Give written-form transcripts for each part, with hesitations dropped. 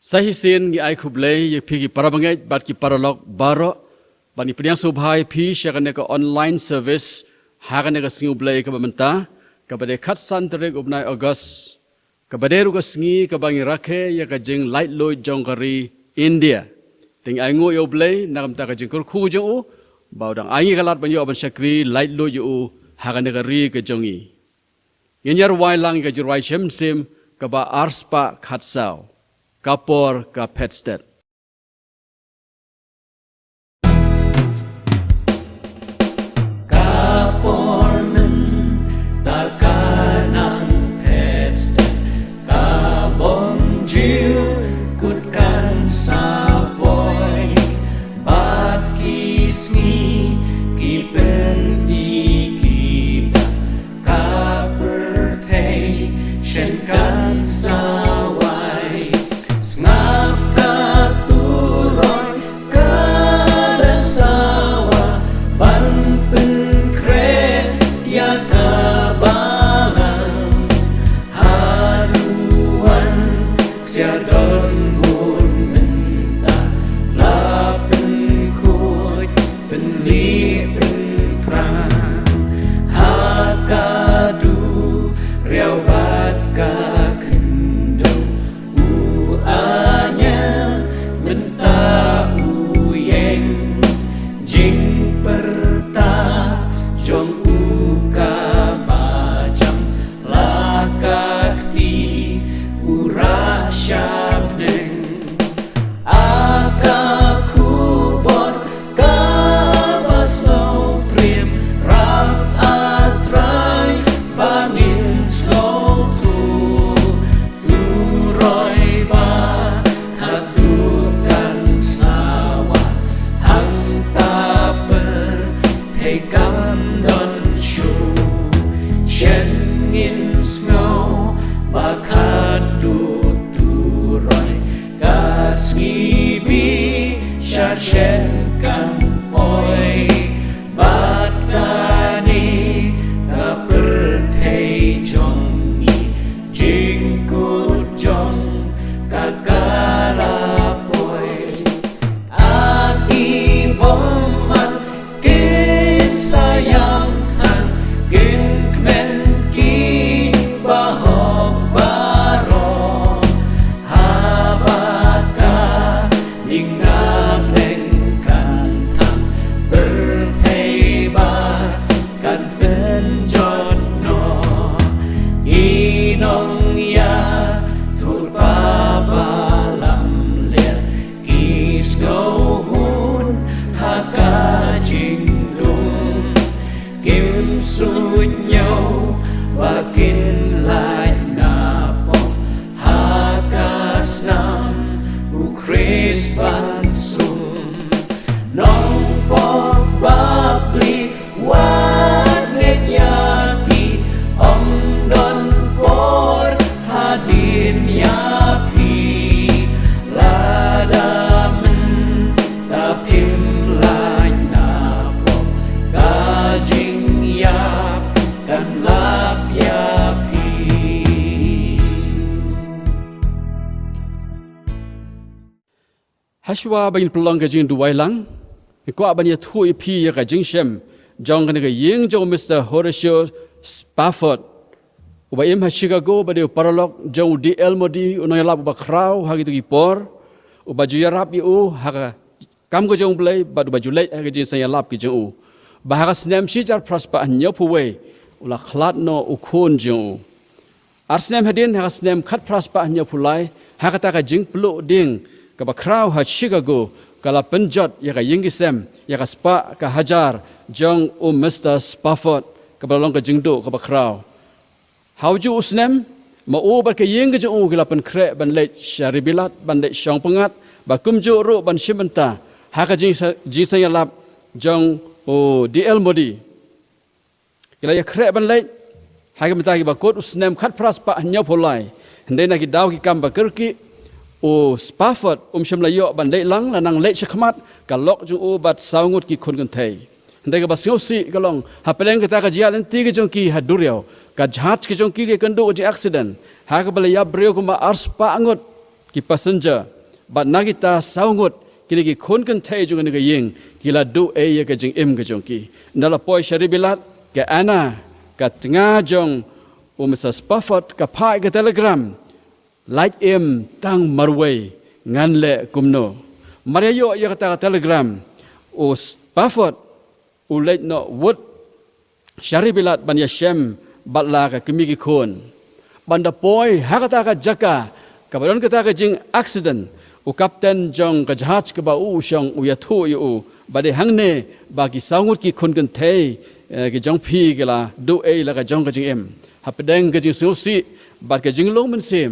Sahisin Ngi Blei ye pi ki parabangai bat ki paralog baroh bani Pdiang Sngewbha pi syakane ka online service hakane ka Sngi Blei ka bamenta ka bade khatsan tarek ubnai August ka bade ru ka Sngi ka bangi rakhe ya ka jing light loy jongkari India ting ai ngo yo Blei nakam ta ka jingkyrkhu jong u baudang ai kalat banyo ban syakri light loy yo hakane ka ri ka jongi yenyar wai lang ka jirwai sim ka ba arspa khatsau kapor ka petstet kapor men takanang petstet kabong jiu kutkan sapoy bat kisngi kipen ikiba kapertay shenkan sawai ngap katuroy kadang sawa ban penkret ya kabangan haduan siadon mun menta lapen kut penli penprang hakadu riau bat ka jong uka macam lakakti ura syabneng akakubor kabas ngau trim rak atrai bangin slow turoi ba Khadduh kan sawa hang taper thekam Khadduh turoi Sngi shen kan poi bat kane kapertay jongi jingkyrkhu jong kakalapoy aki bomman kin sayang tan kin kmen kiba baroh habaka ningap nengkan thang berteba kan penjot no inong ya turpa balam liat kisgohun haka jingdung kim sunyo bakin lai napo hakas nam Christ bansum Nongpluh babli wat net yapi om don por hadin yapi ladamen tapim lai napo kajing yap kan lap yapi Hashwa bain pelong ka jing duwai lang ko abanya thui pi ya ka jing shem jong ka ga ying jo Mr. Horatio Spafford uba im ha Chicago ba de paralog jong DL modi unoy lab ba kraw ha gitu ki por uba ju yarap yu ha ka kam ko jong Blei ba du ba ju lei ha ka jing sa ya lab ki jong u ba ha ka snem shi jar prosper nyo pu we ula khlat no ukon jong arsnem hadin ha ka snem khat prosper nyo pu lai ha ka ta ka jing plo ding ka ba kraw ha Chicago kala penjot ya ka yingisem ya ka spa ka hajar jong Mr. Spafford ka balong ka jingdo ka ba kraw hauju usnem ma u ba ka ying ka jong kala pen kre ban le sharibilat ban le shong pengat ba kumju ro ban shimenta ha ka jing sa ya lap jong DL modi kala ya kre ban le ha ka meta ki ba kot usnem khat praspa nyaw polai ndai na ki daw ki kam ba kerki Spafford shamlayo ban le lang la nang le chakmat ka lok jung u bat saungut ki khun kan thei ndai ka ba siosi ka long ha peleng ka ta ka jial ti ki jong ki haduriao ka jhat ki jong ki ke kandu ji accident ha ka bala ya breu ko ma arspa angot ki passenger บัดนักกิตาสาวงดกินกิคนกันเทจงกันกยิงกิลาดูเอยกะจิงกะจงกีนั่นละปอยชริบิลัดกะอานากัดงาจงมิสสปาฟอดกับพายกับเทเลกราฟไลท์ตั้งมารเวงานเละกุมโนมาเรียโยยกตาเทเลกราฟสปาฟอดเลตโนวุดชาริบิลัดบัญญัติเชมบัลลากะกิมิกิคนบันดาปอยฮักตากะจักกะกับบันกะตากะจิงอักซิเดนkapten jong ka jahaj ka ba u shong u ya thu yu ba de hang ne ba ki saungut ki khun kan thei ki jong phi ke la do e la ka jong ka jing em ha pedeng ka jing su si ba ka jing long men sim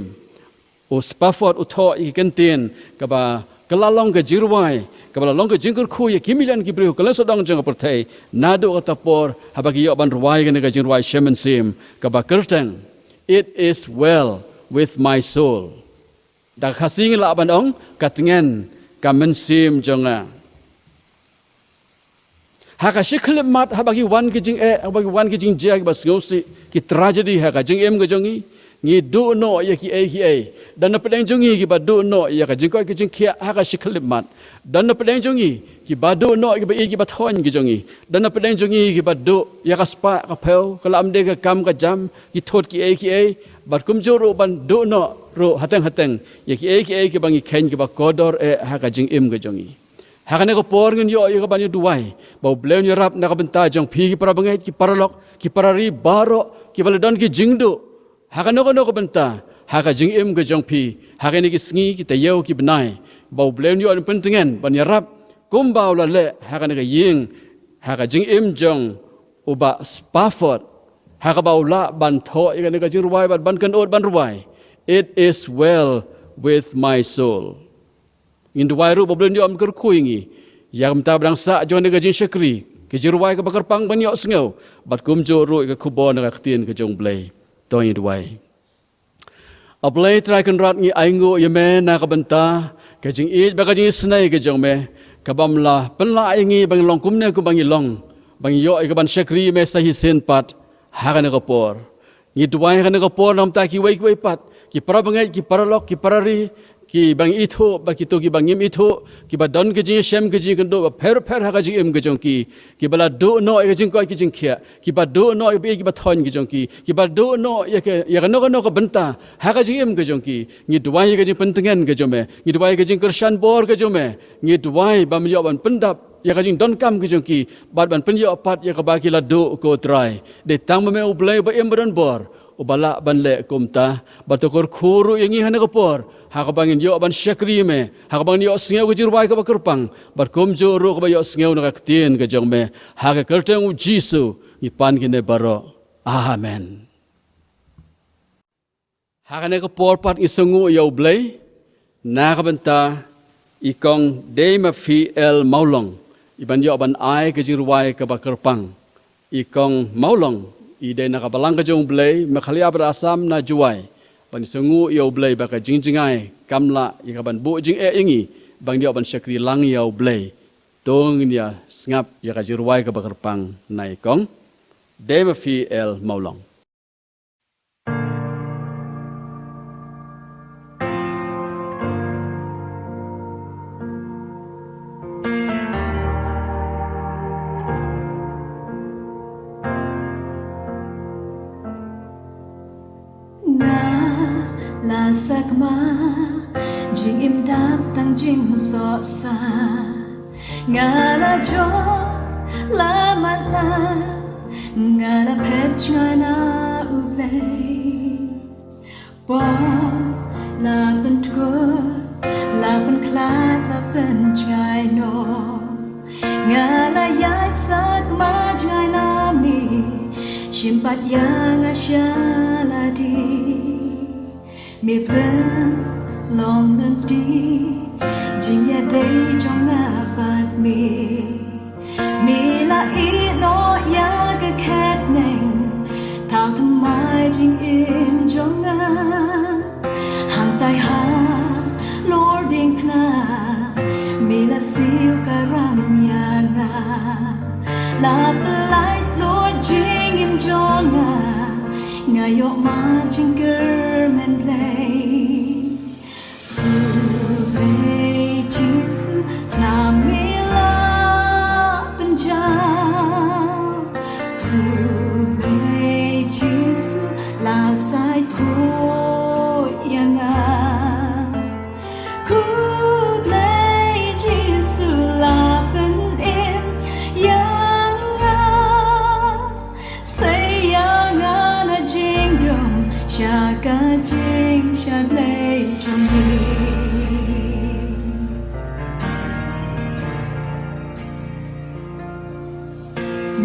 u spafort u tho i kan tin ka ba ka la long ka jirwai ka ba long ka jingkyrkhu ya kimilan ki bru ka la so dong jong por thei na do ka tapor ha ba ki yo ban ruai ka jing ruai shemen sim ka ba kerteng it is well with my soul dak hasing la ban ong katngen kamen sim jonga haka shikhle mat habagi wan ki jing habagi wan ki jing jag bas ngosi ki tragedy haka jing em ga jongi ngi du no ya ki dan na pedeng jongi ki ba du no ya ka jing ko ki jing khia haka shikhle mat dan na pedeng jongi ki ba du no ki ba ki ba thon ki jongi dan na pedeng jongi ki ba du ya ka spa ka phel ka lam de ka kam ka jam ki thot ki bat kum joro ban du no ro hateng ya ki bangi khen ki ba kodor ha ka jing im ga jongi ha ka ne ko por ngun yo ka ban du wai ba bleu ni rap na ka benta jong phi ki para bangai ki paralok ki parari baroh ki baladon ki jingdu ha ka no ko benta ha ka jing im ga jong phi ha ka ni ki sngi ki tayeu ki benai ba bleu ni on pentengen ban ya rap kum ba la le ha ka ne ka ying ha ka jing im jong uba spafort ha ka ba la ban tho i ka ne ka jing ruai ban kan ot ban ruai it is well with my soul in duai ru boblon yo am ker khuingi yam ta brang sa jon ne ga jin shakri ke jirwai ka bakar pang ban yo sngo bat kum jo ru ka khubon ka khtin ka jong blei to in duai a blei trai kan rat ngi ai ngo ye me na ka banta ka jing i ba ka jing snai ka jong me ka bam la pen la ai ngi bang long kum ne ku bang long bang yo ka ban shakri me sa hi sen pat ha ka ne ka por ngi duai ka ne ka por nam ta ki wei pat ki para bangai ki paralok ki parari ki bang itho ba ki to ki bangim itho ki ba don ke jing shem ke jing kan do ba pher ha ka jing em ke jong ki bala do no ke jing ko ki jing khia ki ba do no ki ba thon ki jong ki ba do no ya ka no ka benta ha ka jing em ke jong ki ngi duai ke jing pentengen ke jome ngi duai ke jing krishan bor ke jome ngi duai ba myo ban pendap ya ka jing don kam ke jong ki ba ban penyo pat ya ka ba ki la do ko try de tang me u blei ba em ban bor ubala ban le kumta batokor khuru yangi hana kapor ha ka bangin yo ban shakri me ha ka bangin yo sngew ke jirwai ka bakurpang bat kum jo ro ka ba yo sngew na ka tien ke jong me ha ka kerteng u jisu ni pan ki ne baroh amen ha ka ne ka por pat isungu yo blei na ka banta ikong de ma fi el maulong iban yo ban ai ke jirwai ka bakurpang ikong maulong ide na ka balang ka jong blei makhalia berasam na juai ban sungu yo blei ba ka jingjingai kamla i ka ban bu jing ingi bang dia ban shakri lang yo blei tong nya ngap ya ka jirwai ka bakarpang nai kong de ma fi el maulong la sakma jing im dap tang jing so sa nga la jo la mat la nga la pet chana u blei bo la ben tgo la ben klat la ben chai no nga la yai sakma chai na mi shim pat ya nga sha la di mi ben long lên đi chính nhà đây trong ngã bát mi là ý nó ya cái khét nành thao thầm mai chính im trong ngã hàng tai ha lording pna mi là siêu cả ram ya ngã là lại lord chính im trong ngã ngayo ma jingkyrkhu men play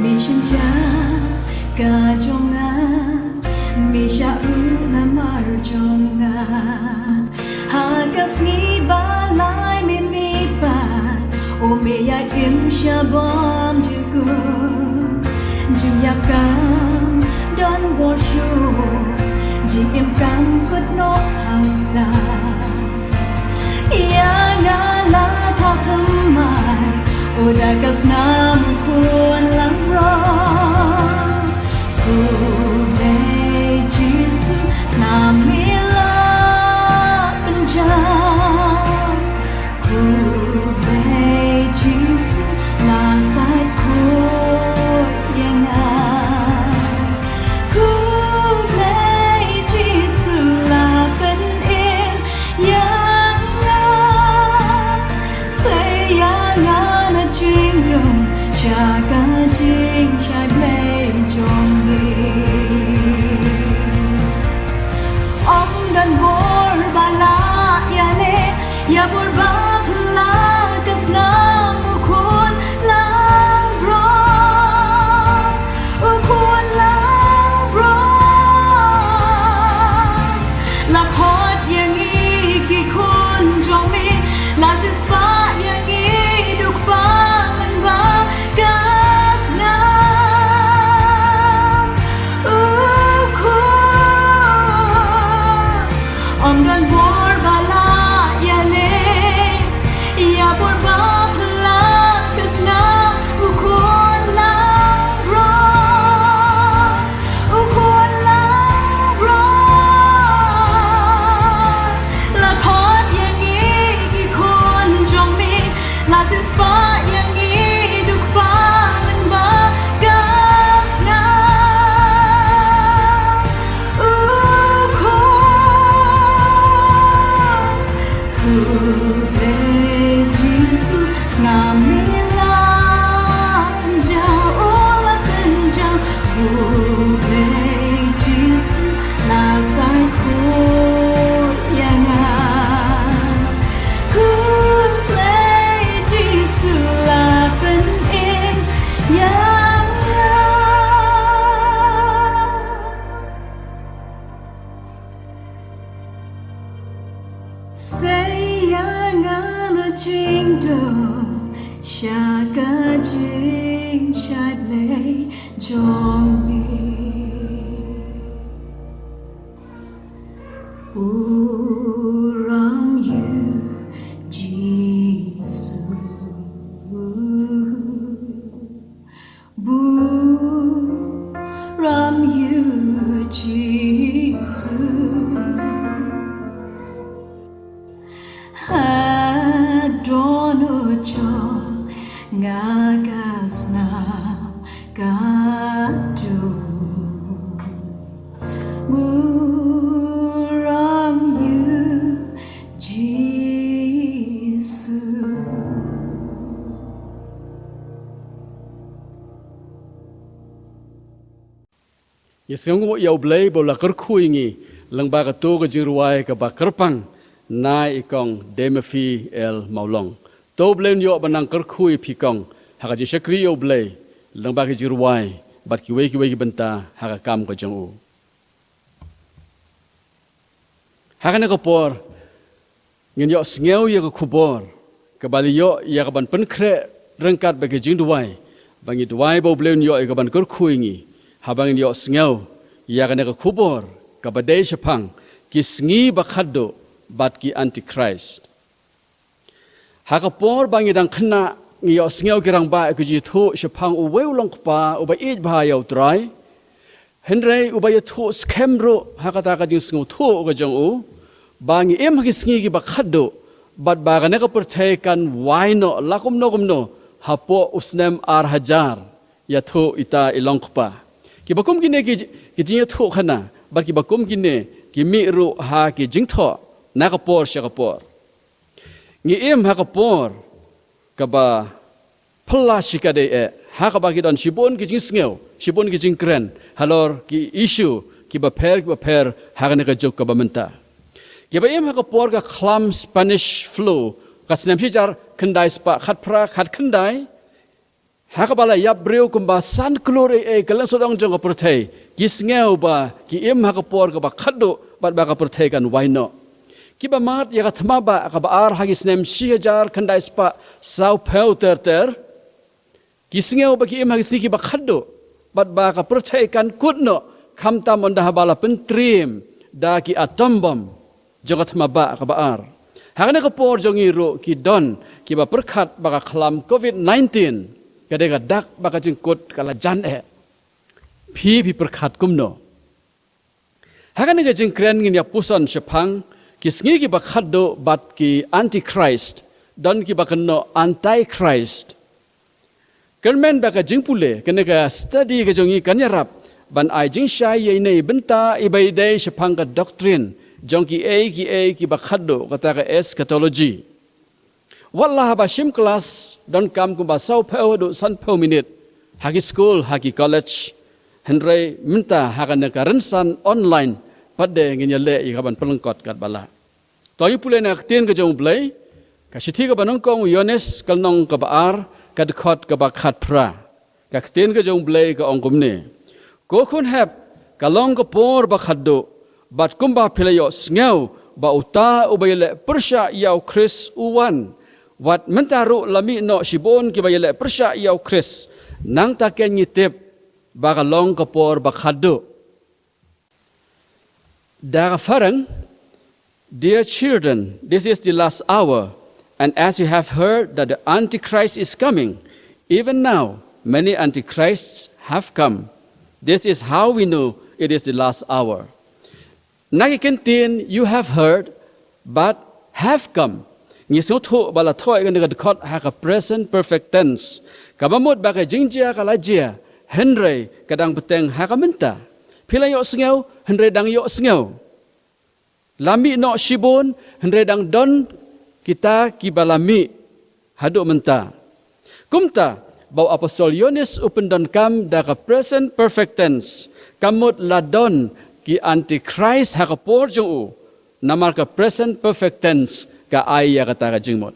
mi shinja ka jonga mi sha u na mar jonga ha ka Snngewbha lai mi pa o me ya im sha bom ju gu jing ya kam don bo shu jing im kam kut no hang la ya na la tho tham mai o da kas nam kun lang ro ku me jisu nam mi la panja ku me jisu la sai ku yang ku me jisu la ben in yang say yang na jing dong cha ka jing shai play jong ni ông dan bor bala ya ne ya bor ba la kas na mu khun lang ro u khun lang ro la khot yang i ki khun jong mi la sis pa yang i duk pa man ba kas na u khun ông dan bor bala ya ne ya bor ba la kas na u khun lang ro u khun lang ro la khot yang i ki khun jong mi la sis pa yang i duk pa man ba kas na u khun ku be jisu nam mi la ja o la ben ja ku be jisu la sai ku yang ku be jisu la ben in yang say yang na jing dong sha ka jing shai play jong mi u ram you Jesus bu ram you Jesus ha dono cho nga gas na ka tu muram you Jesus Yesngu Ngi Blei bola kerkhu ingi langba ka to ka jirwai ka ba kerpang nai ikong demefi el maulong to blem yo banang kerkhu pi kong haka ji shakri yo blei langba ka jirwai bat ki wei benta haka kam ko jong u haka ne ko por ngin yo sngew ye ko khubor ka bali yo ya ka ban pen khre rangkat ba ke jing duwai bangi duwai bo blem yo ka ban kerkhu ingi habang yo sngew ya ka ne ko khubor ka ba dei shapang ki sngi ba Khadduh bat ki antiChrist haka por bangi dang khna ngi yo sngew kirang ba ku ji thu shapang u weu long pa u ba ej ba yo trai henre u ba yo thu skhem ro haka ta ka jing sngu thu ga jong u bangi em ki sngi ki ba Khadduh bat ba ga ne ka percaya kan wai no lakum no hapo usnem ar hajar ya thu ita ilong pa ki bakum ki ne ki jing thu khana bat ki bakum ki ne ki mi ru ha ki jing tho na ka por sha ka por ngi em ha ka por ka ba phla shika de ha ka ba ki don shibon ki jing sngew shibon ki jing kren halor ki issue ki ba per ha ka ne ka jok ka ba menta ki ba em ha ka por ka khlam Spanish flu ka snem shi jar khandai spa khat phra khat khandai Hakabala yap breu kumba san klore kalang sodong jong perthei ki Sngewbha ki im hakapor ka ba Khadduh bat ba ka perthei kan waino kiba mat ya ka thma ba ka ba ar hagi snem 6000 khandai spa sau pheu ter ki Sngewbha ki im hagi si ki ba Khadduh bat ba ka perthei kan kutno khamtam onda habala pentrim da ki atom bom jong ka thma ba ka ba ar hagane ka por jong iro ki don ki ba perkhat ba ka khlam COVID-19 kadega dak baka jengkut kala jan pi perkhat kumno hakan ga jengkren ngin ya puson shapang ki Sngi ki ba Khadduh bat ki antiChrist don ki ba kanno antiChrist kermen baka jengpule kenega study ga jongi kanyarap ban ai jing shai ye nei benta ibai dei shapang ka doctrine jong ki ba Khadduh kata ka eschatology Wallah ba shim class don kam kumba sau pheu do san pheu minute hagi school hagi college henry minta hagan ka rensan online padde ngin yale i gaban pelengkot kat bala toy pule nak tin ka jong blei ka sithi ka banong kong yones kalnong ka baar ka dekhot ka ba khat pra ka tin ka jong blei ka ongkum ne ko khun hap ka long ka por ba Khadduh bat kumba philayo Sngeu ba uta ubayele persha yau Chris uwan wat mentaru lami no shibon ki bayele persya yau Chris nang taken ngitip baka long kapor ba Khadduh daga farang dear children this is the last hour and as you have heard that the antichrist is coming even now many antichrists have come this is how we know it is the last hour nagikentin you have heard but have come Ngi thu bala thoi kan dekat khot ha ka present perfect tense kabamot ba ka jingjia kala jia henry kadang peteng ha ka menta philayo Sngeu henry dang yo Sngeu lami no shibun henry dang don kita kibalami hadu menta kumta bau apostol Yohanes upendon kam da ka present perfect tense kamut ladon ki antichrist ha ka por jong namar ka present perfect tense ka ayah kata ka jingmot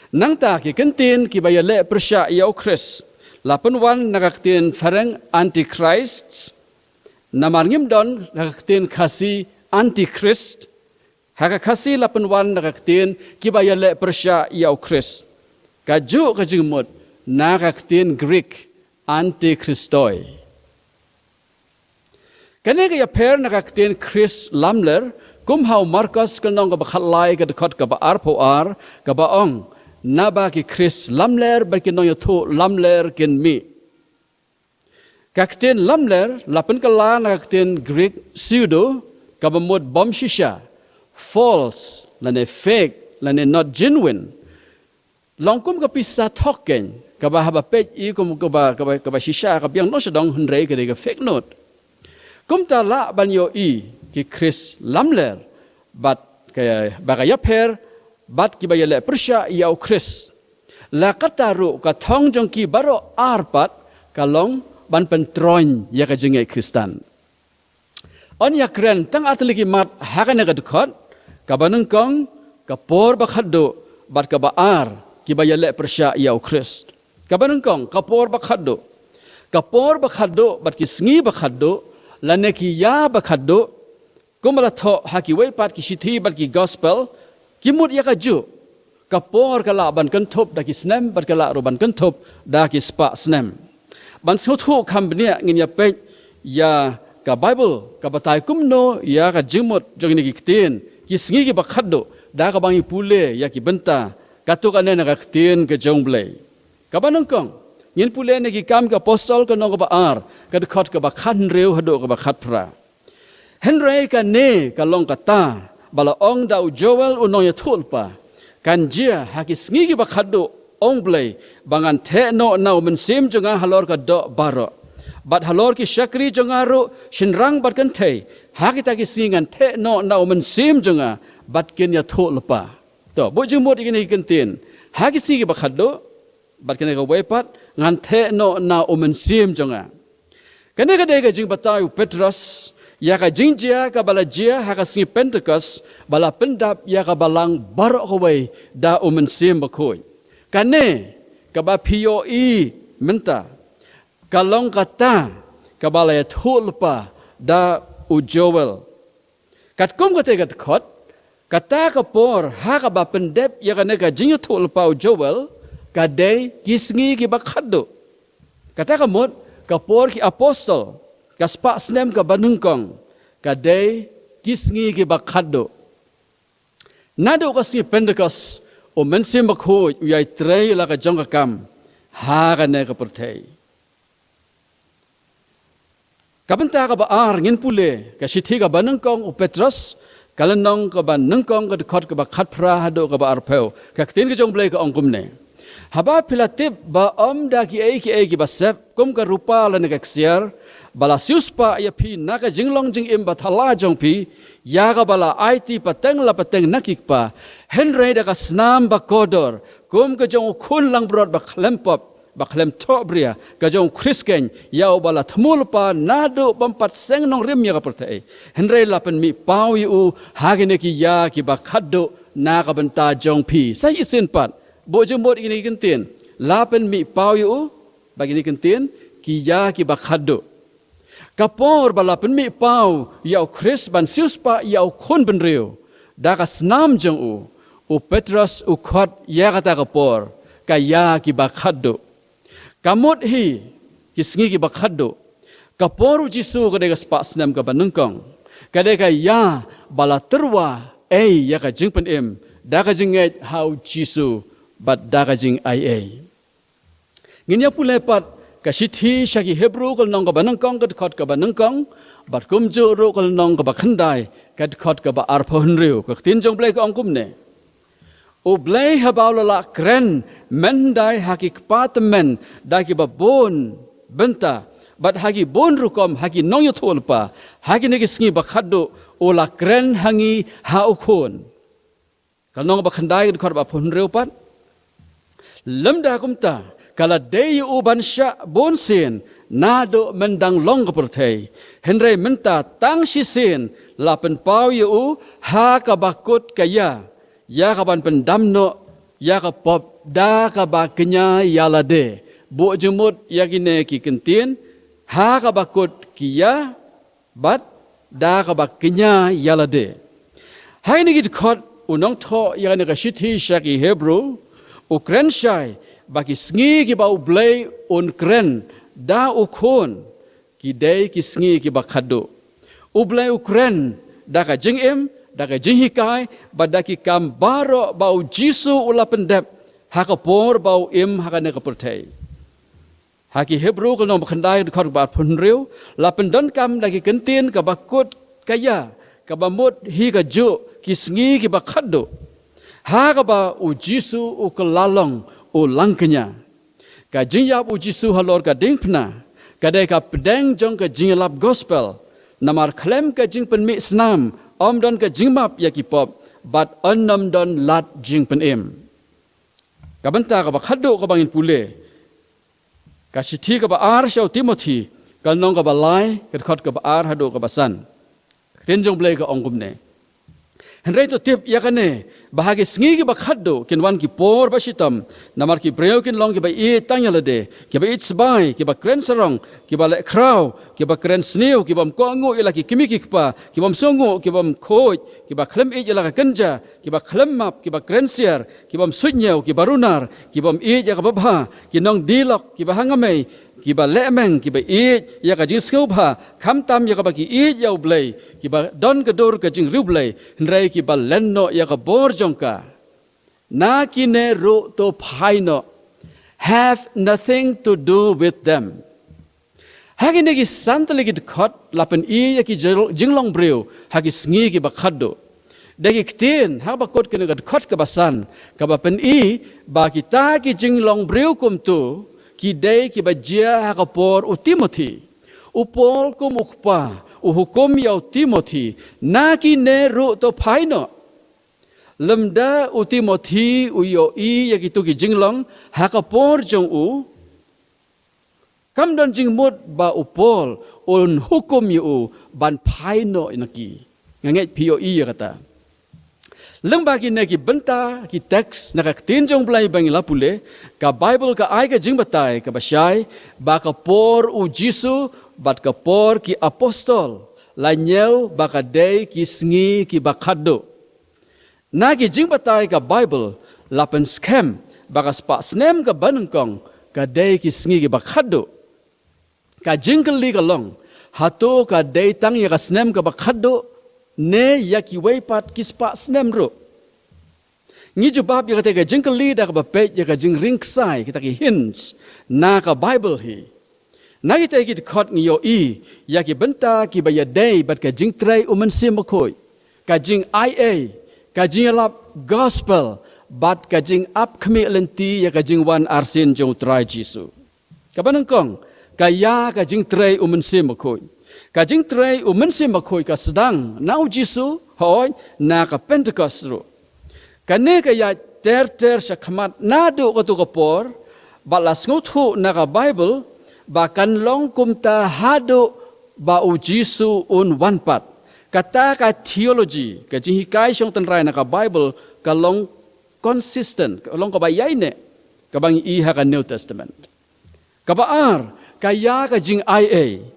nang ta ki kentin ki bayale persya yau Chris lapan wan nakaktin farang antichrist namar ngim don nakaktin kasi antichrist haka kasi lapan wan nakaktin ki bayale persya yau Chris kaju ka jingmot nakaktin Greek antichristoi kane ka ya per nakaktin Chris lamler kumhau Marcos kanong ka bakhalai ka dekot ka ba arpo ar ka baong naba ki Chris lamler berkinong yotu lamler kin mi kaktin lamler lapan kala na kaktin Greek pseudo ka bamod bom shisha false lane fake lane not genuine longkum ka pisa token ka ba haba peit i kum ka ba shisha ka biang no sedong hundrei ka de ka fake note kum ta la banyo i ki Chris lamler bat kaya bagaya per bat ki bayale persya yau Chris la kataru ka thong jong ki baroh arpat kalong ban pentroin ya ka jengei Kristan on ya kren tang atliki mat hakane ka dekot ka banengkong ka por ba Khadduh bat ka baar ki bayale persya yau Chris ka banengkong ka por ba Khadduh bat ki Sngi ba Khadduh lane ki ya ba Khadduh kumala tho haki wei pat ki sithi bat ki gospel kimut ya kaju kapor kala ban kan thop da ki snem bat kala ro ban kan thop da ki spa snem ban so thu kham bnia ngin ya pe ya ka bible ka batai kumno ya ka jimot jogni ki tin ki Sngi ki ba Khadduh da ka bangi pule ya ki benta katu ka ne na ka tin ka jong blei ka banongkong ngin pule ne ki kam ka apostol ka no ka ba ar ka khot ka ba khan reu hado ka ba khat pra Henry ka ne ka long kata bala ong dau Joel unoy thulpa kan jia haki Sngi ki ba Khadduh ong blei bangan the no nau men sim jonga halor ka do baroh bat halor ki shakri jonga ru shinrang bat kan thei haki ta ki singan the no nau men sim jonga bat ken ya thulpa to bo jumot ikini kentin haki si ki ba Khadduh bat ken ka wepat ngan the no nau men sim jonga kane ka de ka jing batai Petrus ya ka jingjia ka bala jia ha ka Sngi Pentecost bala pendap ya ka balang baroh kawai da sim bakoi kane ka ba POE menta kalong kata kabalaya thulpa da u Joel kat kum kate kat khot kata kapor ha ka ba pendep ya kana ka jinyu thulpa u Joel ka dei kisngi ki ba Khadduh kata kamot kapor ki apostol ka spa snem ka banungkong ka dei kisngi ki ba Khadduh nado ka si Pentecost o mensim bakho uyai trei la ka jong ka kam ha ka ne ka perthei kabenta ka ba ar ngin pule ka sithi ka banungkong o Petrus kalanong ka ba nungkong ka khot ka ba khatphra hado ka ba arpheu ka tin ka jong blei ka ongkum ne haba pilatip ba da ki ki ba sep kum ka rupa la ne ka xier bala siuspa ya phi na ka jinglong jing im ba thala jong phi ya ka bala IT pateng la pateng nakik pa henry da ka snam ba kodor kum ka jong khun lang brot ba khlempop baklem tobria ka jong Christian yau bala thmul pa nado bampat seng nong rim ya ka pertai henry la pen mi pau yu hagene ki ya ki ba Khadduh na ka benta jong phi sai isin pat bo jumot ini kentin la pen mi pau yu bagini kentin ki ya ki ba Khadduh kapor bala pen mi pau yau Chris ban sius pa yau khun ben riu da ka snam jong u Petrus u khot ya kata kapor ka ya ki ba Khadduh kamot hi kisngi ki ba Khadduh kaporu Jisu ka dega spa snam ka banungkong ka dega ya bala terwa ya ka jingpen im da ka jingeit how Jisu but da ka jing ai nginya pule pat ka sithi shaki Hebrew kal nong ka banungkong ka khot ka banungkong bat kumju ro kal nong ka ba khandai ka khot ka ba arphon riu ka tin jong blei ka ongkum ne U Blei habaulala kren mendai haki kpatemen daki babon benta bat haki bon rukom haki nong yotolpa haki negi sngi ba Khadduh ola kren hangi haukon kalnong ba khandai khor ba phun reupat lemda kumta kala dei u bansha bon sin nado mendang long kaperthei henry menta tang shi sin lapen pau yu ha ka bakut kaya ya kaban pendamno ya ka pop da ka ba kenya yalade bo jumut yakine ki kentin ha ka bakut kiya bat da ka ba kenya yalade hai ni git khot unong tho yakine ka shithi shaki Hebrew ukren shai baki sngi ki ba U Blei un kren da ukon ki dei ki sngi ki ba Khadduh U Blei ukren da ka jingim daga jihikai badaki kam baroh bau Jisu ula pendep hakapor bau im hakane kapertai haki Hebrew kalau bakhandai khor ba phunriu la pendon kam daki kentin ka bakut kaya ka bamut hi ka ju kisngi ki ba Khadduh ha ka ba U Jisu u kelalong u langkenya ka jinyap U Jisu halor ka dingpna ka dai ka pedeng jong ka jinglap gospel namar klem ka jing penmi snam om don ka jingmap ya ki pop bat annam don lat jing pen im ka banta ka ba Khadduh ka bangin pule ka sithi ka ba ar shau Timothy kal nong ka ba lai ka khot ka ba ar hadu ka ba san tin jong blei ka ongum ne henry to tip ya kane bahagi sngi ki ba Khadduh kin wan ki por ba sitam namar ki breu kin long ki ba e tangyalade ki ba itsbai ki ba kren sarong ki ba le kraw ki ba kren sniu ki bam ko ngu ila ki kimi ki pa ki bam songu ki bam khoj ki ba khlem e ila ka kanja ki ba khlem map ki ba kren siar ki bam sunyeu ki barunar ki bam e ja ka ba ki nong dilok ki ba hangamei ki ba lemeng ki ba e ya ka jing Sngewbha kham tam ya ka ba ki e ya U Blei ki ba don ka dor ka jing ru Blei nrai ki ba lenno ya ka bor jongka na ki ne ro to phaino have nothing to do with them hagi ne ki santali ki khot lapen e ya ki jinglong breu hagi sngi ki ba Khadduh dagi ktin ha ba kot ki ne ka khot ka ba san ka ba pen e ba ki ta ki jinglong breu kum tu ki dei ki ba jia ha ka por U Timothy U Paul kum ukpa U hukum ya Timothy na ki ne ru to phaino lemda U Timothy U yo I ya ki tu ki jinglong ha ka por jong U kam don jingmut ba U Paul un hukum yu ban phaino inaki ngeit POE ya kata Leng bagi neki benta ki teks na ka tin jong blai bang la pule ka Bible ka ai ka jing batai ka basai ba ka por u Jisu bat ka por ki apostol la nyeu ba ka dei ki sngi ki ba Khadduh. Na ki jing batai ka Bible la pen skhem ba ka spa snem ka banengkong ka dei ki sngi ki ba Khadduh. Ka jingkali ka long hato ka dei tang ya ka snem ka ba Khadduh ne ya ki weipat ki spa snem ro. Ngi jubab ya ka jingkali da ka ba peit ya ka jing ringsai kita ki hints na ka Bible hi. Na kita ki khot ngi yo i ya ki benta ki ba ya dei bat ka jing trai umen sim khoi. Ka jing ia ka jing lap gospel bat ka jing up khmi lenti ya ka jing wan arsin jong trai Jisu. Ka banengkong ka ya ka jing trai umen sim khoi. Ka jing trai umen sim khoi ka sedang nau Jisu hoi na ka Pentecost ro. Ka ne ka ya ter syakmat na do ka tu ka por ba las ngotu na ka Bible ba kan long kumta hado ba u Jisu un wanpat. Kata ka theology ka jing hikai syong tenrai na ka Bible ka long consistent ka long ka ba yai ne ka bang i ha ka New Testament. Ka ba ar ka ya ka jing ia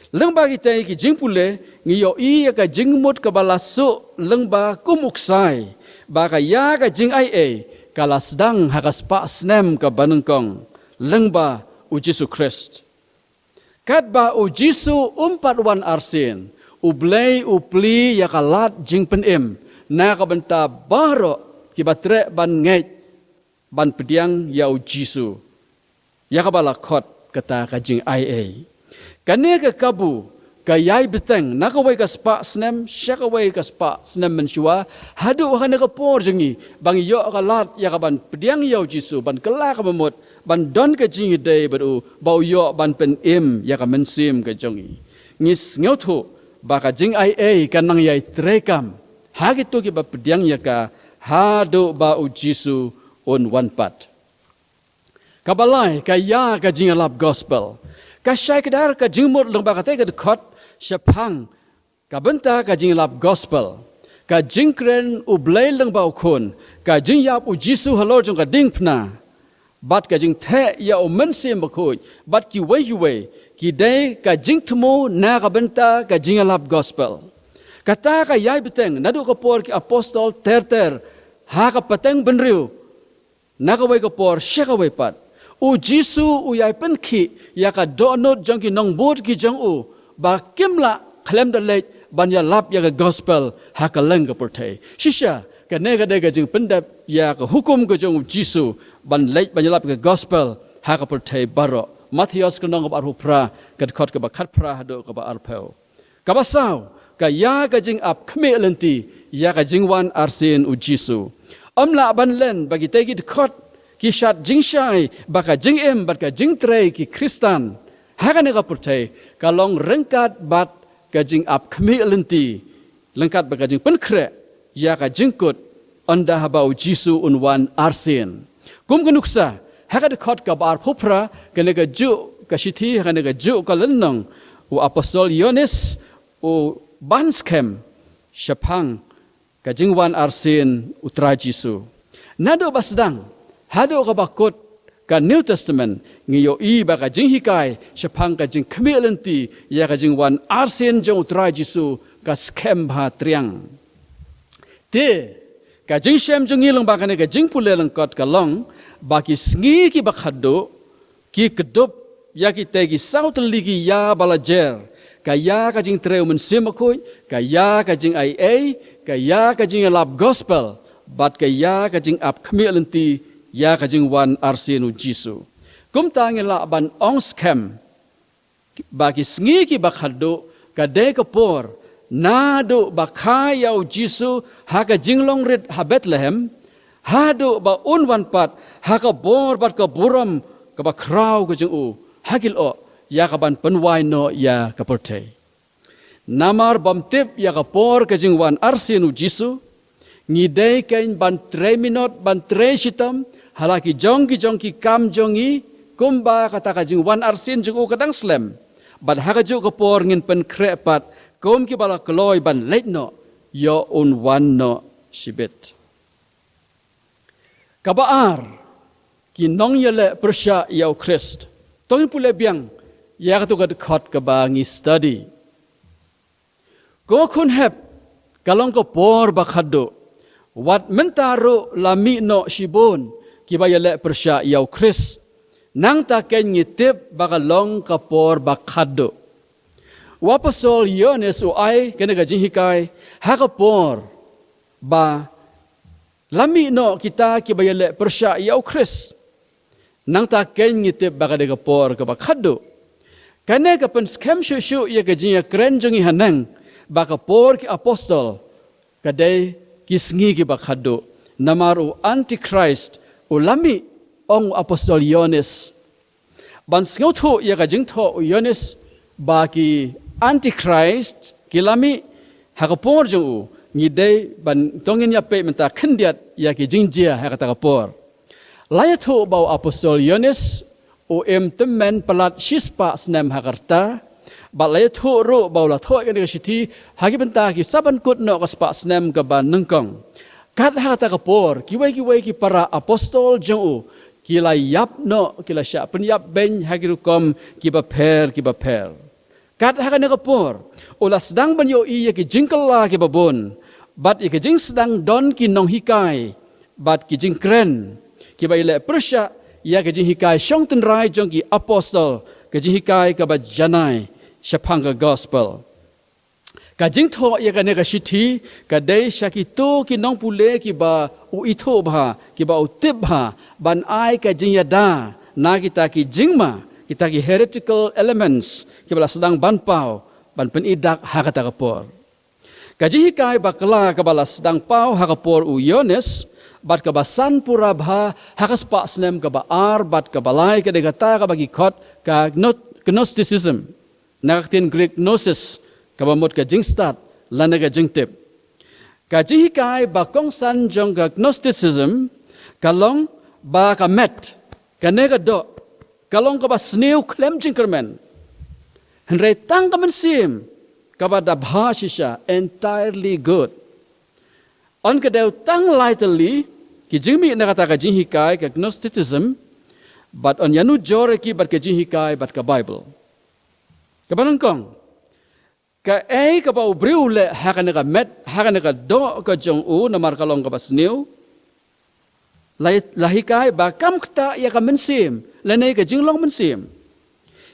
leng bagi tai ki jing pule ngi yo i ka jing mut ka balasu leng ba kumuksai ba ka ya ka jing ia ka lasdang ha ka spa snem ka banengkong leng ba u Jisu Christ. Kat ba u Jisu umpat wan arsin u blei u pli ya ka lat jing penem na ka benta baroh ki batre ban ngeit ban pdiang ya u Jisu ya ka balakot kata ka jing ia. Kane ka kabu ka yai beteng na ka wai ka spa snem syaka wai ka spa snem mensyua hadu ka ka por jengi bang yo ka lat ya ka ban pdiang ya u Jisu ban kela ka memut ban don ka jing dei baru bau yo ban pen im ya ka mensim ka jongi ngis ngeutu ba ka jing ia kan nang yai trekam ha gitu ki ba pdiang ya ka hadu ba u Jisu on one part. Kabalai ka ya ka jing lap gospel. Ka syai kedar ka jingmut leng ba ka te ka dekot syapang ka benta ka jing lap gospel. Ka jingkren u blei leng ba ukun ka jing yap u Jisu halor jong ka ding pna. Bat ka jing the ya u mensim bakoi bat ki wei ki dei ka jing temu na ka benta ka jing lap gospel. Kata ka yai beteng nadu ka por ki apostol ter ha ka pateng benriu na ka wei ka por syaka wei pat. U Jisu u yai pen ki ya ka donot jong ki nong bot ki jong u ba kimla klem da lej ban ya lap ya ka gospel ha ka leng ka porte shisha ka ne ka de ka jing pendap ya ka hukum ka jong Jisu ban lej ban ya lap ka gospel ha ka porte baroh Matthias ka nong ka arhu pra ka khot ka ba khat pra hado ka ba arpeo ka ba saw ka ya ka jing ap khme lenti ya ka jing wan arsin u Jisu amla ban len bagi te ki khot ki shat jing shai baka jing em bat ka jing trei ki Kristan hakane ka purtai ka long rengkat bat ka jing ap khmi lenti lengkat baka jing penkre ya ka jingkut anda habau Jisu unwan arsin kum kunuksa hakade khot ka bar phupra kane ka ju ka shithi hakane ka ju ka lennong u apostol Yohanes u ban skhem syapang ka jingwan arsin utra Jisu nado basdang hado ka bakot ka New Testament ngiyo i ba ka jing hikai syapang ka jing khmelenti ya ka jing wan arsin jong utra Jisu ka skhem bha triang te ka jing shem jong ilong ba ka ne ka jing pule lang kot ka long ba ki sngi ki ba Khadduh ki kedup ya ki te ki sautli ki ya balajer ka ya ka jing treu men simakoi ka ya ka jing ia ka ya ka jing lab gospel bat ka ya ka jing ap khmelenti ya ka jing wan arsinu Jisu kum ta ngela ban ong skhem ba ki sngi ki ba Khadduh ka de ka por na do ba khaya u Jisu ha ka jinglong rit ha Bethlehem ha do ba un wan pat ha ka bor bat ka buram ka ba kraw ka jing u hagil o ya ka ban penwai no ya ka porte namar bamtip ya ka por ka jing wan arsinu Jisu ngidei kain ban 3 minut ban 3 sitam halaki jong ki kam jongi kumba kata ka jing wan arsin jung u kadang slem ban ha ka ju ka por ngin pen krepat kom ki bala kloy ban leit no yo un wan no shibet kabaar ki nong yele persya yau Christ tongin pule biang ya tu kat khot ka ba ngi study ko kun hep kalong ko por ba Khadduh wat mentaro lami no shibon ki ba yele persya yau Christ nang ta ken ngi tip ba kalong ka por ba Khadduh wapasol Yones o ai kena ka jihikai ha ka por ba lami no kita ki ba yele persya yau Christ nang ta ken ngi tip ba ka de ka por ka ba Khadduh kane ka pen skhem shu ya ka jinya kren jongi hanang ba ka por ki apostol ka de ki Sngi ki ba Khadduh namar u antiChrist u lami ong apostol Yones ban sngau thu ya ka jing tho u Yones ba ki antiChrist ki lami ha ka por jo u ngi de ban tongin ya pe menta khendiat ya ki jing jia ha ka ta ka por laya thu ba apostol Yones o temmen palat shispa snem hakarta balai thu ro baula tho kan ka sithi hagi benta ki saban kut no ka spa snem ka ban nungkong kat ha ta ka por ki wai ki para apostol jong u ki la yap no ki la sha pen yap ben hagi rukom ki ba per kat ha kan ka por o la sedang ban yo i ki jingkala ki babon bat i ki jing sedang don ki nong hikai bat ki jing kren ki ba ile persya ya ke jihikai shong ten rai jong ki apostol ke jihikai ka ba janai shapang ka gospel ka jing tho ya ka ne ka shithi ka dei shakitu ki nongpluh ki ba u itho bha ki ba u tip bha ban ai ka jing yada na kita ki jingma kita ki heretical elements ki ba sedang ban pau ban pen idak ha kata ka por ka jihikai ba kala ka ba sedang pau ha ka por u Yones bat ka basan pura bha hakas pa snem ka ba ar bat ka balai ka degata ka bagi khot ka agnosticism naktin Greek gnosis ka ba mot ka jingstat lana ka jingtip ka jihikai ba kong san jong ka agnosticism kalong ba ka met ka ne ka do kalong ka ba sneu klem jingkermen henre tang ka men sim ka ba da bha shisha entirely good on ka deu tang lightly ki jingmi na kata ka jihikai ka agnosticism but on yanu jore ki bat ka jihikai bat ka Bible ka banangkong ka ka ba ubriu le ha ka met ha ka do ka jong u na mar kalong ka basniu lahikai ba kam kta ya ka mensim lenai ka jinglong mensim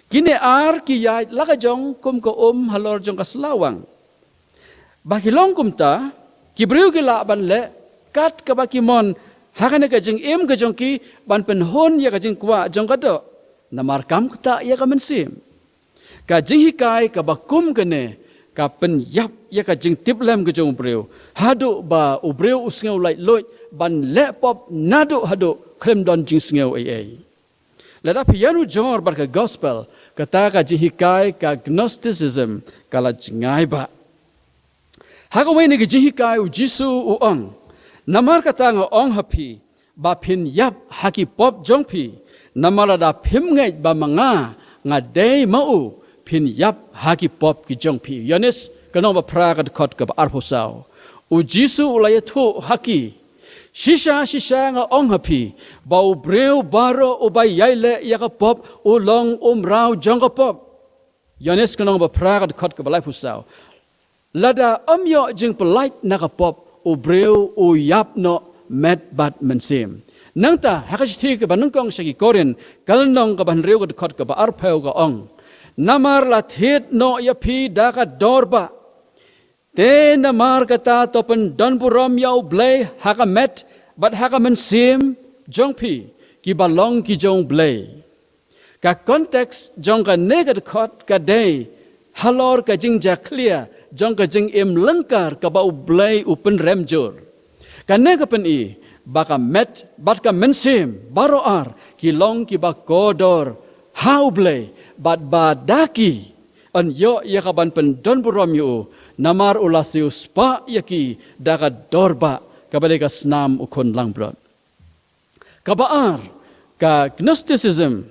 kine ar ki ya la ka jong kum ko halor jong ka slawang ba kilong kum ta kibriu ki la ban le kat ka ba kimon hakane ka jing ka jong ki ban pen hon ya ka jing kwa jong ka do namar kam kta ya ka mensim ka jihikai ka ba kum kene ka pen yap ya ka jing tiplem ka jong briu hadu ba ubriu usngeu lai loi ban le pop nadu hadu klem don jing sngeu ai lada pianu jor bar ka gospel kata ka jihikai ka agnosticism kala jingai ba hagawai ni jihikai u jisu u ong namar kata nga ong hapi ba phin yap haki pop jongpi namara da phim ngai ba manga nga dei mau phin yap haki pop ki jongpi Yones kanong ba pra ka khot ka ba arphosau u jisu u lai thu haki shisha nga ong hapi ba u breu baroh u ba yaile ya ka pop u long rau jong ka pop Yones kanong ba pra ka khot ka ba lai phosau lada amyo jing polite nakapop u breu u yap no met bat mensim nangta hakashi ke banungkong sagi koren kalnong ka ban reu ka khot ka ba arpheu ka ong namar la thet no ya phi da ka dorba te namar kata topen don burom ya U Blei haka met bat haka mensim jongpi ki balong ki jong Blei ka konteks jong ka negat khot ka day halor ka jing ja clear jong ka jing lengkar ka ba U Blei upen remjur ka ne ka pen i ba ka met bat ka mensim baroar ki long ki ba kodor ha U Blei bat ba daki an yo ya ka ban pen don burom yu namar ulasiu spa yaki da ka dorba ka ba ka snam ukon langbrod ka baar ka agnosticism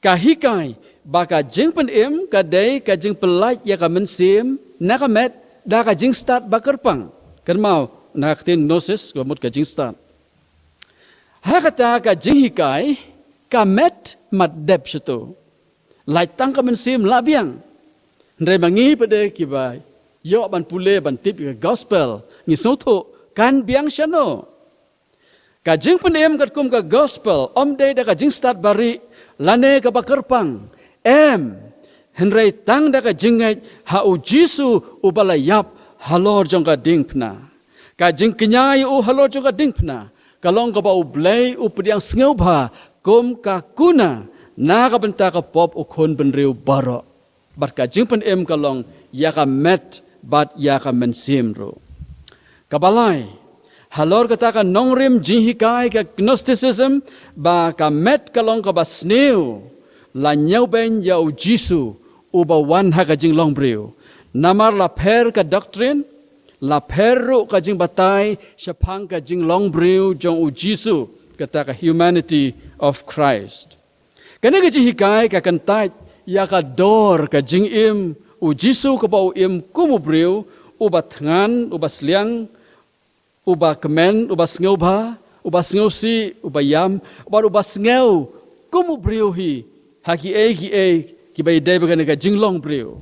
ka hikai baka jing pen ka day ka jing pelaj ya ka mensim na ka met da ka jing start bakerpang kan mau na tin gnosis ko mut ka jing start Hakata ka jinghikai ka met mat dep situ. Lai tang ka mensim labiang. Ndai mangi pada kiba yo ban pule ban tip ka gospel ngi soto kan biang siano. Ka jing penem kat kum ka gospel om de da ka jing start bari lane ka bakerpang henrai tang da ka jingai ha u jisu u balayap halor jong ka ding pna. Ka jing kenyai u halor jong ka ding pna. Kalong ka ba u blei u Pdiang Sngewbha kum ka kuna na ka benta ka pop u khon benriu baroh. Bat ka jing penem kalong ya ka met bat ya ka mensim ro. Kabalai halor kata ka nongrim jinghikai ka agnosticism ba ka met kalong ka ba sneu la nyau ben ya u jisu u ba wan ha ka jing long breu namar la per ka doctrine la peru ka jing batai shapang ka jing long breu jong u jisu kata ka humanity of Christ kane ka jinghikai ka kantai ya ka dor ka jing im u jisu ka ba u im kumu breu u ba tngan u ba sliang uba kemen, uba Sngewbha, uba Sngewsi, uba yam, uba Sngeu, kumu brio hi, haki kiba idai bagan ka jinglong brio.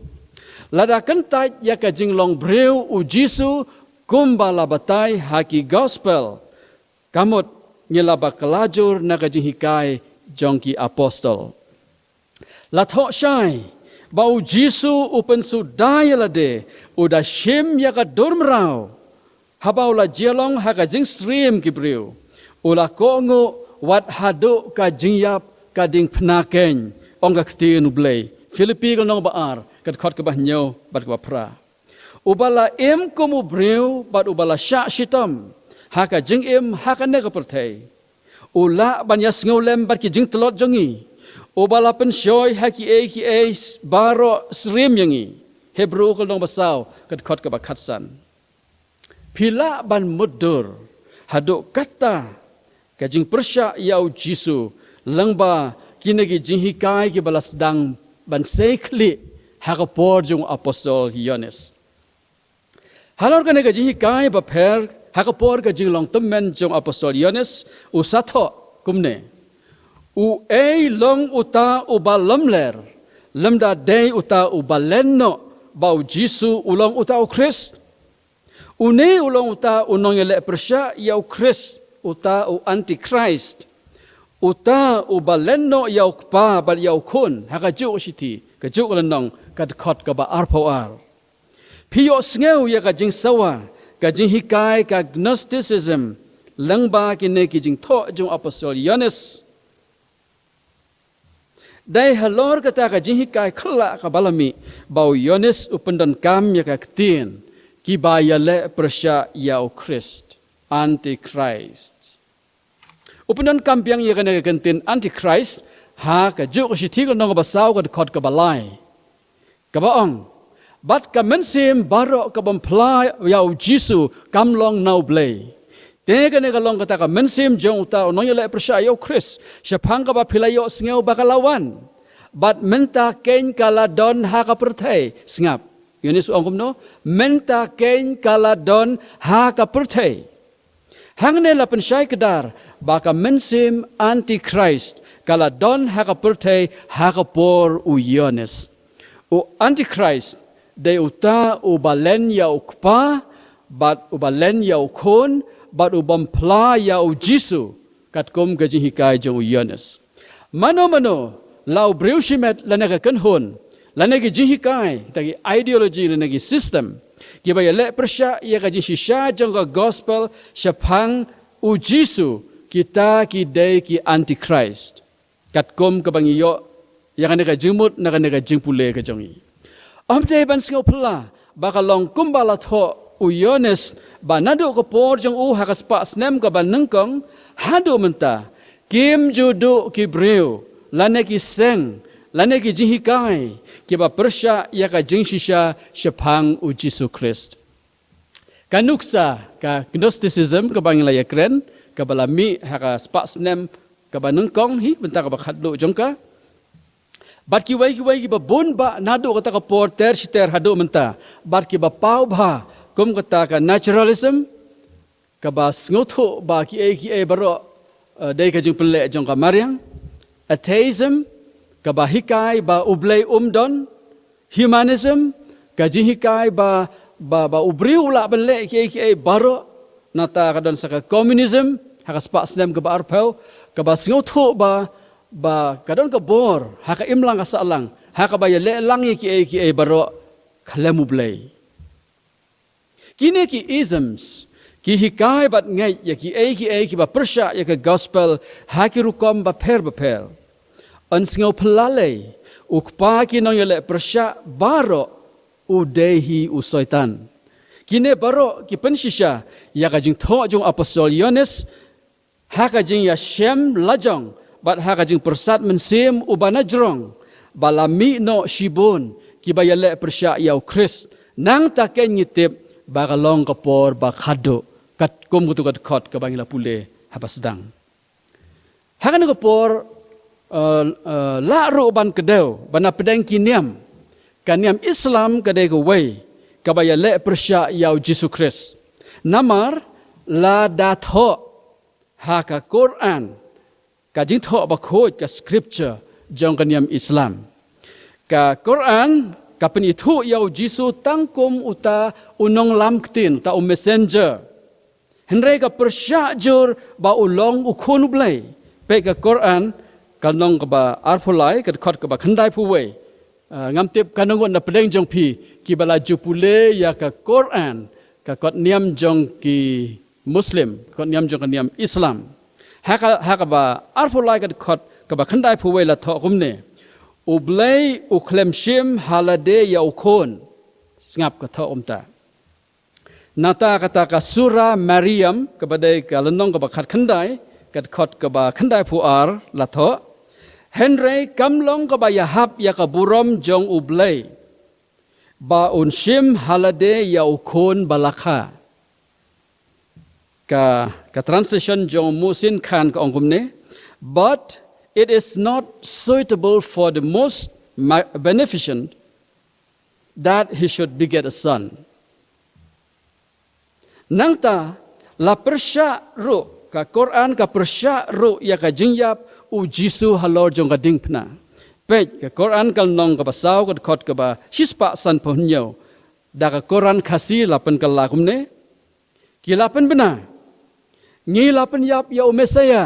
Lada kentai ya ka jinglong brio u jisu kumba labatai haki gospel. Kamut ngilaba kelajur na ka jinghikai jongki apostol. Lathok syai, bau jisu upen sudai lade, uda shim ya ka dormrau. Habau la jelong ha ka jing stream kibriu. Ula kongo wat hadu ka jingyap ka ding pnaken ong ka ktin blei. Filipi ka nong baar kat khot ka bah nyo bat ka pra. Ubala em kumu briu bat ubala syak shitam. Ha ka jing em ha ka ne ka pertai. Ula ban ya Sngewlem bat ki jing telot jongi. Ubala pen syoy ha ki baroh stream yangi. Hebrew ka nong basau kat khot ka bah khatsan. Pila ban mudur haduk kata kajing persya yau jisu lengba kinagi jinghikai ki balas dang ban sekli hakapor jung apostol Yohanes. Halor kan ka jinghikai ba per hakapor ka jing long temen jung apostol Yohanes usato kumne. U long uta ubalamler lemda dei uta ubaleno bau jisu ulong uta u Christ. Une ulong uta unong elek persya yau Christ uta u antiChrist uta u baleno yau kpa bal yau kun haka juk siti ka juk lenong ka khot ka ba arpoar piyo Sngeu ya ka jing sawa ka jing hikai ka agnosticism lengba kine ki jing tho jung apostol Yohanes dai halor kata ka jing hikai khla ka balami bau Yohanes upendon kam ya ka ktin kiba yale persya yau Christ antiChrist. Upenan kampiang ya kana kentin antiChrist ha ka juk sithi ka nong basau ka khot ka balai. Ka baong bat ka mensim baroh ka bampla yau jisu kamlong nau blei. Te kana ka long kata ka mensim jong ta nong yale persya yau Christ syapang ka ba philayo Sngewbha kalawan. Bat menta ken kala don ha ka perthai sngap. Yohanes ongkum no menta ken kala don ha ka perthai. Hangne la pensyai kedar baka mensim antiChrist kala don ha ka perthai ha ka por u Yohanes. U antiChrist de uta u balen ya ukpa bat u balen ya ukon bat u bampla ya u jisu katkum ka jinghikai jong u Yohanes. Mano lau breu shimet lana ka kenhon lanagi jinghikai tagi ideology lanagi system kiba yale persya ya ka jinghisha jong ka gospel syapang u jisu kita ki dei ki antiChrist katkom ka bangiyo ya ka nega jimut na ka nega jingpule ka jongi amte ban Sngewbha baka long kumbala tho u Yohanes ba nadu ka por jong u hakaspa snem ka ban nengkong hadu menta kim judu ki breu lanagi seng lanagi jinghikai kiba persya ya ka jingshisha syapang u Jisu Christ. Kanuksa ka agnosticism ka bangila ya kren ka balami haka spaksnem ka banengkong hi bentar ka Khadduh jongka. Bat ki wai ki ba bon ba nadu kata ka porter siter hadu menta. Bat ki ba pau ba kum kata ka naturalism ka ba Sngewthu ba ki baroh day ka jing pelek jong ka mariang, atheism ka ba hikai ba U Blei don, humanism ka jing hikai ba ubriu la benlek ki baroh nata ka don saka communism haka spa snem ka ba arpau ka ba ngothu ba kadon ka bor haka imlang ka salang haka ba le lang ki baroh khalem U Blei kine ki isms ki hikai bat ngeit ya ki ba persya ya ka gospel haki rukom ba per an sngau pelale ukpa ki nong le persya baroh udehi usoitan kine baroh ki pensisya ya ka jing tho jong apostol Yohanes haka jing ya shem lajong bat haka jing persat mensim ubana jrong balami no shibon ki bayale persya ya Christ nang taken ngitip bagalong kapor ba Khadduh kat kum kutu kat khot ka bangila pule haba sedang haka ne kapor la ro ban kedeu bana pedang kiniam kaniam Islam kadai ka wei ka bayale persya ya Jesus Christ namar la da tho haka Quran ka jing tho ba khoj ka scripture jong kaniam Islam ka Quran ka pen itu yau Jisu tangkum uta unong lam ktin ta messenger henre ka persya jur ba ulong ukhun U Blei pe ka Quran ka nong ka ba arpulai ka khot ka ba khandai puwe ngam tip kanong na pedeng jong pi ki bala jupule ya ka Quran ka kot niam jong ki Muslim kot niam jong ka niam Islam haka ba arpulai ka khot ka ba khandai puwe la tho kumne U Blei u klem shim halade ya ukon ngap ka tho umta nata kata ka surah Maryam kepada ka lenong ka ba khat khandai ka khot ka ba khandai puar la tho Henry kamlong ka ba yahap ya ka burom jong U Blei ba unshim halade ya ukon balakha ka translation jong musin khan ka ongkumne but it is not suitable for the most beneficent that he should beget a son nangta la persya ru ka Quran ka persya ru ya ka jingyap u Jisu halor jong ka ding pna pej ka Quran kal nong ka basaw ka khot ka ba shispa san ponyo da ka Quran khasi lapen ka lakumne ki lapen bena ngi lapen yap ya u Mesaya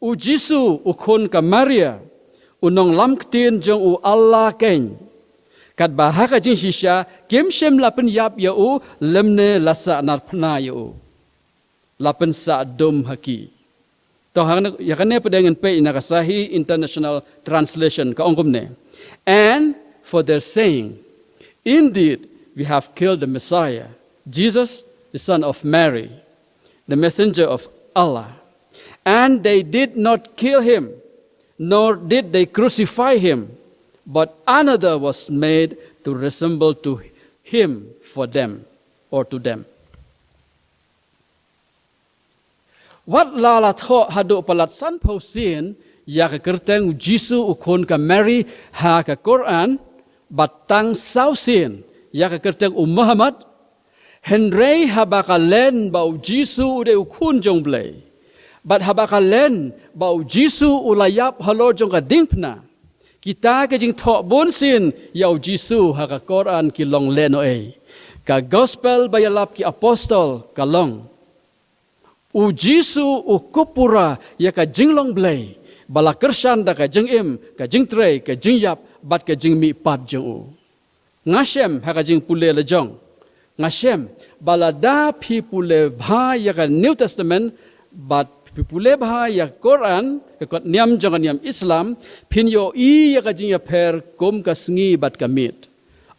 u Jisu u khon ka Maria unong lam ktin jong u Allah ken kat bahaka jing shisha kem shem lapen yap ya u lemne lasa nar phna ya u lapen sa dom haki to hang ya kane pedangan pe ina kasahi international translation ka ongkumne and for their saying indeed we have killed the Messiah Jesus the son of Mary the messenger of Allah and they did not kill him nor did they crucify him but another was made to resemble to him for them or to them what la tho hadu palat san pausin ya ka kerteng Jisu ukon ka Mary ha ka Quran batang sausin ya ka kerteng Muhammad Henry habakalen ba Jisu de ukun jong Blei bat habakalen ba Jisu ulayap halor jong ka dingpna kita ka jing tho bon sin ya Jisu ha ka Quran ki long leno ka gospel bayalap ki apostol ka long u Jisu u kupura ya ka jinglong Blei bala kersan da ka jingim ka jingtre ka jingyap bat ka jingmi pat jong u ngashem ha ka jing pule le jong ngashem bala da pi pule bha ya ka New Testament bat pi pule bha ya Quran ka kot niam jong niam Islam pin yo ya ka jing ya per kom ka sngi bat ka mit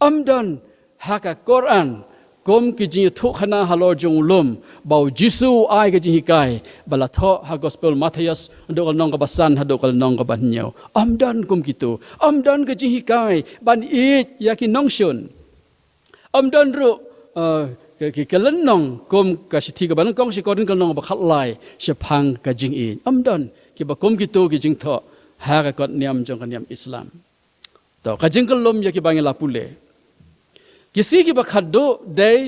amdan ha ka Quran kom ki jing thu khana halor jong lum bau Jisu ai ka jing hikai bala tho ha gospel Matthias ndo kal nong ka basan ha do kal nong ka ban nyau amdan kom kitu amdan ka jing hikai ban it ya ki nong shun amdan ru ki kalan nong kom ka sithi ka ban kong si kodin kal nong ba khat lai she phang ka jing i amdan ki ba kom kitu ki jing tho ha ka kot niam jong ka niam Islam to ka jing kal lum ya ki bangela pule kisi ki ba Khadduh dei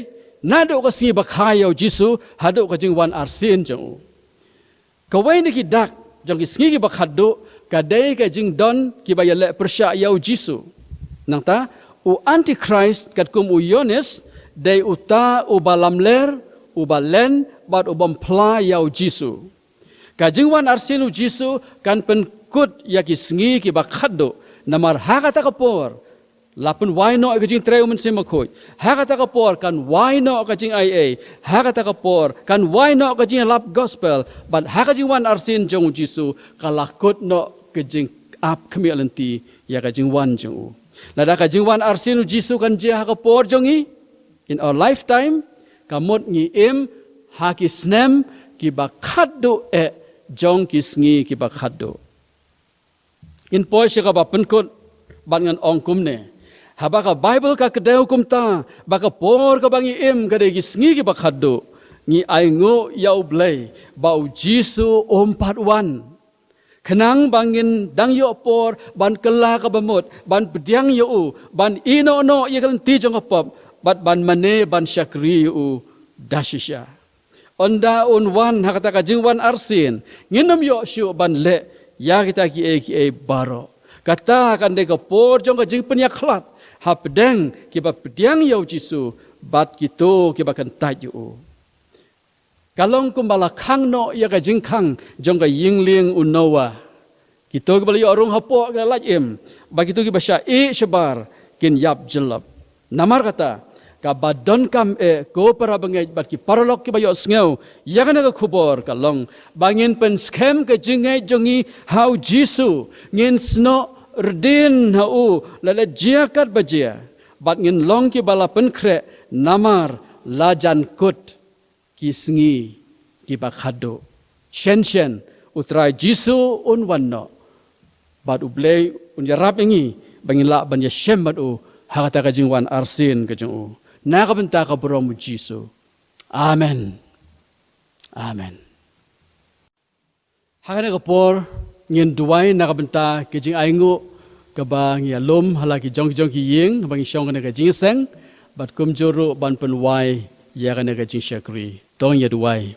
nado ka si ba khayo Jisu hado ka jing wan arsin jong Kawai ni kidak jong ki sngi ki ba khadduh kadai ka jing don ki ba yale persya yau Jisu. Nang ta u antiChrist kat kum u Yones dai uta u balamler u balen bat u bompla yau Jisu. Ka jing wan arsin u Jisu kan pen kut ya ki sngi ki ba khadduh namar hakata kapor lapun why no ka jing treu men sema khoi hakata kapor kan why no ka jing ai hakata kapor kan why no ka jing lap gospel but haka jing wan arsin jong Jisu kalakut no ka jing ap kemialanti ya ka jing wan jong u lada ka jing wan arsin u Jisu kan je hakapor jongi in our lifetime kamot ngi im haki snem ki ba khadduh jong ki sngi ki ba khadduh in poisha ka ba penkut ban ngan ong kum ne haba ka Bible ka kedeu kum ta ba ka por ka bangi im ka de ki sngi ki ba khadduh ngi ai ngo yau blei ba u Jisu ompat wan kenang bangin dang yo por ban kela ka bamut ban pediang yo u ban ino no ye kan ti jong ka pop bat ban mane ban syakri u dashisha onda un wan hakata ka jingwan arsin nginam yo shu ban le ya kita ki baroh kata kan de ka por jong ka jing penya khlat ha pedeng ki ba pediang yo Jisu bat gitu ki ba kan taju kalong kumbala khang no ya ka jing khang jong ka yingling unowa gitu ki bali orung hapo ka lajim ba gitu ki ba sha shabar kin yap jelap namar kata ka badon kam ko para bangai bat ki paralok ki bayo sngew ya kana ka khubor ka long bangin pen skhem ka jingai jongi how Jisu ngin sno rdin hau lala jiakat bajia bat ngin long ki bala pen kre namar lajan kut ki sngi ki ba khadduh shen utrai Jisu un wanno bat u blei un jarap ingi bangin la ban ya shem bat u hakata ka jingwan arsin ka jong u nakabenta ka baroh mu Jisu. Amen. Amen. Hakana ka por ngin duwai nakabenta ka jing aingu ka ba ngi alum hala ki jong ki ying bang syong kana ka jing seng bat kum juru ban pen wai ya kana ka jing syakri tong ya duwai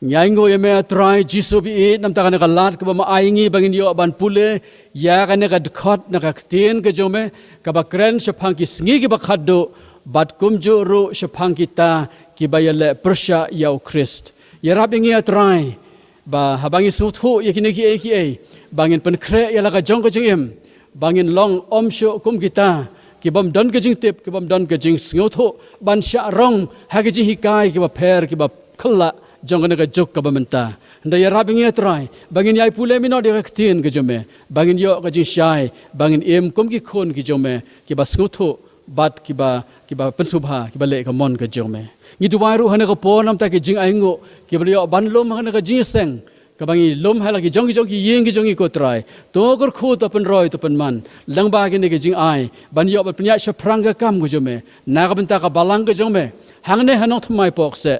nyaingo ya me try Jisu bi nam ta kana ka lat ka ba ma aingi bangin yo ban pule ya kana ka dkhot na ka tin ka jome ka ba kren syapang ki sngi ki ba khadduh bat kum juru syapang kita ki ba yale persya yau Christ ya rab ingi atrai ba habangi suthu ya kini ki bangin pen kre ya la ka jong ka jing bangin long om shu kum kita ki bam don ka jing tip ki bam don ka jing snuthu ban sha rong ha ka jing hikai ki ba pher ki ba khalla jong ka juk ka ba menta nda ya rab ingi atrai bangin yai pule mi no de ka tin ka jome bangin yo ka jing shai bangin em kum ki khon ki jome ki ba snuthu bat kiba pensubha kiba le ka mon ka jome ngi duwai ru hana ka po nam ta ki jing aingo kiba yo ban lom hana ka jing seng ka bangi lom hala ki jong ki yeng ki jongi ko trai to kor khu to pen roi to pen man lang ba ki ne ki jing ai ban yo ban pnya shaprang ka kam ko jome na ka benta ka balang ka jome hangne Nongthymmai Pohkseh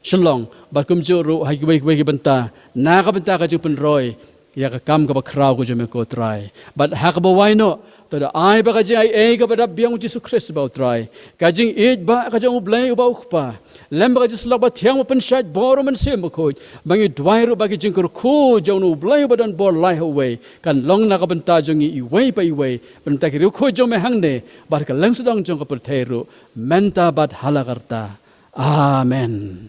shalong bat kum jo ru hai ki benta na ka benta ka jing pen roi ya ka kam ka ba khrau ko jome ko trai but ha ka ba wai no to da ai ba ka jing ai ka ba da biang Jisu Christ ba trai ka jing it ba ka jong blei ba ukpa lem ba jis lo ba thiang pen shat bor man sem ko bangi dwai ru ba ki jingkyrkhu jong no blei ba don bor lai away kan long na ka benta jong i wei pa i wei benta ki ru kho jong me hang ne ba ka leng sudang jong ka per theru menta bat halakarta amen.